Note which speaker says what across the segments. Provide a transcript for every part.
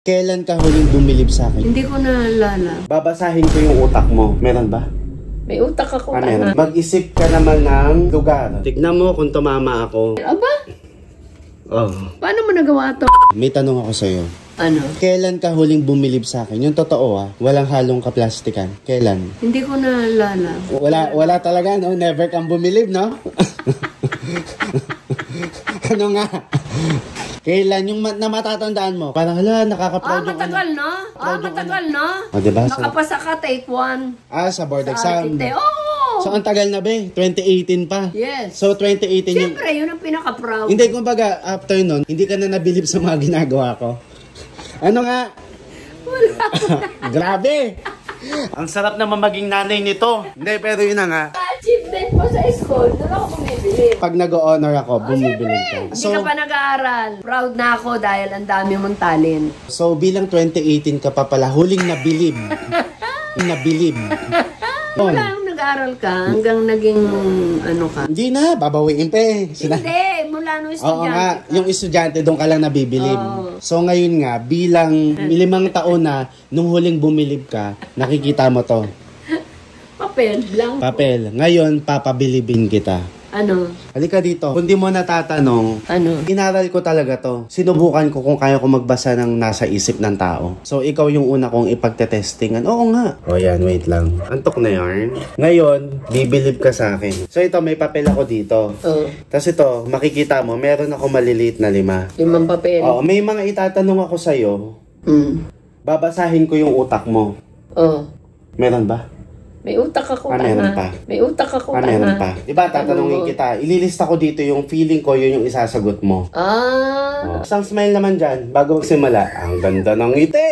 Speaker 1: Kailan ka huling bumilib sa akin?
Speaker 2: Hindi ko naalala.
Speaker 1: Babasahin ko yung utak mo. Meron ba?
Speaker 2: May utak ako.
Speaker 1: Meron. Mag-isip ka naman ng lugar. Tignan mo kung tumama ako.
Speaker 2: Aba?
Speaker 1: Oh.
Speaker 2: Paano mo nagawa to?
Speaker 1: May tanong ako sa'yo.
Speaker 2: Ano?
Speaker 1: Kailan ka huling bumilib sa akin? Yung totoo walang halong kaplastikan. Kailan?
Speaker 2: Hindi ko naalala.
Speaker 1: Wala talaga, no? Never kang bumilib, no? Ano nga? Kailan yung na matatandaan mo? Parang hala, nakaka-proud yung
Speaker 2: matagal no? Matagal no?
Speaker 1: O, diba?
Speaker 2: Nakapasa ka, take 1.
Speaker 1: Sa board exam.
Speaker 2: Oo!
Speaker 1: So, ang tagal na ba 2018 pa.
Speaker 2: Yes.
Speaker 1: So, 2018 yung...
Speaker 2: Siyempre, yun ang pinaka-proud.
Speaker 1: Hindi, kumbaga, after nun, hindi ka na nabilib sa mga ginagawa ko. Ano nga?
Speaker 2: Wala.
Speaker 1: Grabe! Ang sarap naman maging nanay nito. Hindi, pero yun na nga.
Speaker 2: Achievement mo sa school, doon ako bumibili.
Speaker 1: Pag nag-honor ako, bumibili ka.
Speaker 2: Hindi ka pa nag-aaral. Proud na ako dahil ang dami mong talent.
Speaker 1: So, bilang 2018 ka pa pala, huling nabilib. Nabilib.
Speaker 2: Wala nang nag-aaral ka hanggang naging ano ka.
Speaker 1: Hindi na, babawiin pa eh.
Speaker 2: Hindi, mula nung estudyante.
Speaker 1: Oo nga, yung estudyante doon ka lang nabibilib. So ngayon nga, bilang 5 taon na, nung huling bumilib ka, nakikita mo to.
Speaker 2: Papel, blanco.
Speaker 1: Papel. Ngayon, papabilibin kita.
Speaker 2: Ano?
Speaker 1: Halika dito. Kung di mo natatanong,
Speaker 2: Ano?
Speaker 1: inaral ko talaga to. Sinubukan ko kung kaya ko magbasa ng nasa isip ng tao. So, ikaw yung una kong ipagtetestingan. Oo nga. O yan, wait lang. Antok na yarn. Ngayon, bibilib ka sa akin. So, ito, may papel ako dito.
Speaker 2: Oo.
Speaker 1: Tapos ito, makikita mo, meron ako maliliit na 5.
Speaker 2: 5 papel.
Speaker 1: Oo, may mga itatanong ako sa'yo. Babasahin ko yung utak mo.
Speaker 2: Oo.
Speaker 1: Meron ba?
Speaker 2: May utak ako.
Speaker 1: Meron pa.
Speaker 2: May utak ako.
Speaker 1: Meron pa. Diba, tatanungin kita. Ililista ko dito yung feeling ko, yun yung isasagot mo. Isang smile naman dyan, bago magsimula. Ang ganda ng ngiti!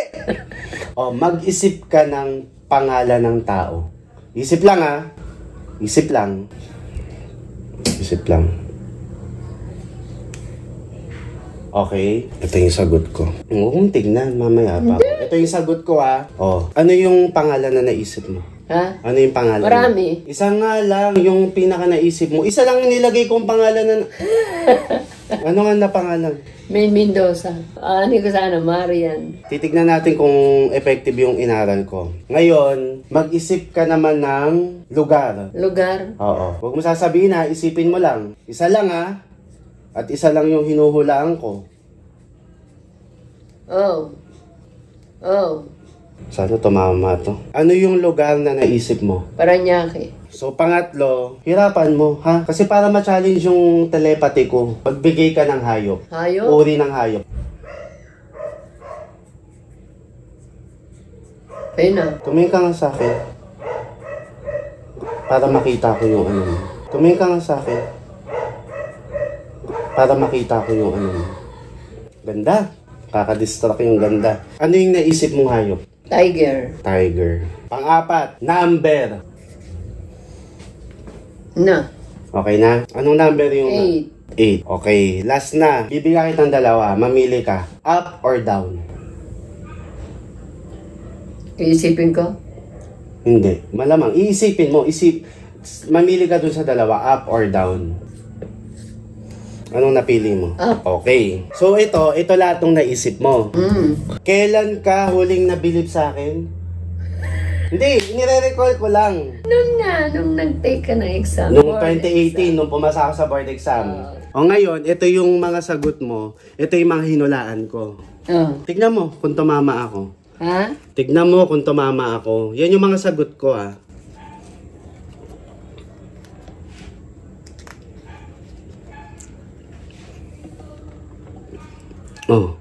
Speaker 1: Mag-isip ka ng pangalan ng tao. Isip lang Isip lang. Isip lang. Okay, ito yung sagot ko. Huwag mong tignan, mamaya pa. Ito yung sagot ko ano yung pangalan na naisip mo?
Speaker 2: Ha?
Speaker 1: Ano yung pangalan?
Speaker 2: Marami.
Speaker 1: Isa nga lang, yung pinaka naisip mo. Isa lang nilagay kong pangalan na... Ano nga na pangalan?
Speaker 2: May Mendoza. Ano ko sana, Marian.
Speaker 1: Titignan natin kung effective yung inaral ko. Ngayon, mag-isip ka naman ng lugar.
Speaker 2: Lugar?
Speaker 1: Oo. Huwag mo sasabihin isipin mo lang. Isa lang At isa lang yung hinuhulaan ko. Sana tumama to. Ano yung lugar na naisip mo?
Speaker 2: Paranaque.
Speaker 1: So, pangatlo, hirapan mo, ha? Kasi para ma-challenge yung telepathy ko, pagbigay ka ng hayop.
Speaker 2: Hayop?
Speaker 1: Uri ng hayop.
Speaker 2: Ayun na.
Speaker 1: Tumingin ka nga sa akin. Para makita ko yung ano mo. Tumingin ka nga sa akin. Para makita ko yung ano mo. Ganda. Kakadistract yung ganda. Ano yung naisip mong hayop?
Speaker 2: Tiger.
Speaker 1: Tiger. Pang-apat, number.
Speaker 2: Na.
Speaker 1: Okay na? Anong number yung...
Speaker 2: 8.
Speaker 1: 8. Okay. Last na. Bibigyan kitang 2. Mamili ka. Up or down?
Speaker 2: Iisipin ko?
Speaker 1: Hindi. Malamang. Iisipin mo. Mamili ka dun sa 2. Up or down? Anong napili mo?
Speaker 2: Up.
Speaker 1: Okay. So ito lahat ng naisip mo. Kailan ka huling nabilib sa akin? Hindi, nire-recall ko lang.
Speaker 2: Nung nag-take ka ng exam.
Speaker 1: Noong 2018, nung pumasa ako sa board exam. Ngayon, ito yung mga sagot mo. Ito yung mga hinulaan ko. Tignan mo kung tumama ako.
Speaker 2: Ha?
Speaker 1: Tignan mo kung tumama ako. Yan yung mga sagot ko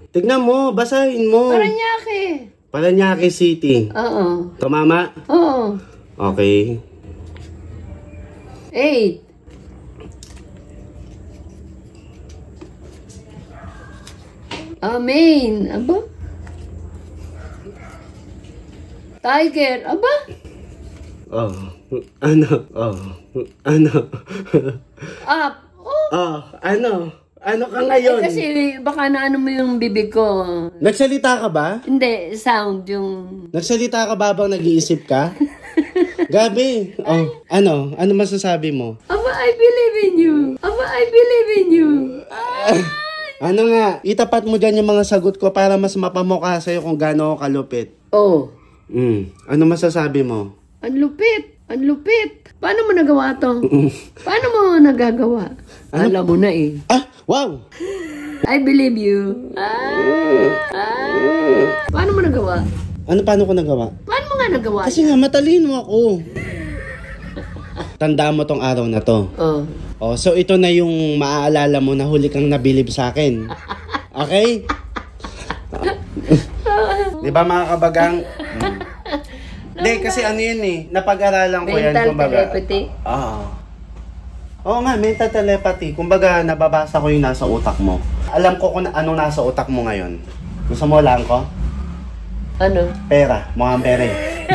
Speaker 1: Tignan mo, basahin mo.
Speaker 2: Paranaque.
Speaker 1: Paranaque City.
Speaker 2: Oo.
Speaker 1: Tumama?
Speaker 2: Oo.
Speaker 1: Okay.
Speaker 2: 8. Maine. Aba? Tiger. Aba?
Speaker 1: Ano?
Speaker 2: Up.
Speaker 1: Ano? Ano ka ngayon?
Speaker 2: Kasi baka na ano mo yung bibig ko.
Speaker 1: Nagsalita ka ba?
Speaker 2: Hindi, sound yung...
Speaker 1: Nagsalita ka ba habang nag-iisip ka? Gabi. Ano masasabi mo?
Speaker 2: Aba, I believe in you. Aba, I believe in you.
Speaker 1: Ano nga, itapat mo dyan yung mga sagot ko para mas mapamukha sa'yo kung gaano ako kalupit.
Speaker 2: Oh.
Speaker 1: Ano masasabi mo?
Speaker 2: Ang lupit. Ang lupit. Paano mo nagawa to? Paano mo nagagawa? Alam mo na eh.
Speaker 1: Wow!
Speaker 2: I believe you. Paano mo nagawa?
Speaker 1: Paano ko nagawa?
Speaker 2: Paano mo nga nagawa?
Speaker 1: Kasi nga, matalino ako. Tandaan mo tong araw na to. Oh, so ito na yung maaalala mo na huli kang nabilib sa akin. Okay? Di ba mga kabagang? Hindi, kasi ano yun eh. Napag-aralan ko yan.
Speaker 2: Mental telepathy?
Speaker 1: Oo nga, mental telepathy. Kumbaga, nababasa ko yung nasa utak mo. Alam ko kung anong nasa utak mo ngayon. Gusto mo lang ko?
Speaker 2: Ano?
Speaker 1: Pera. Mukhang pera eh.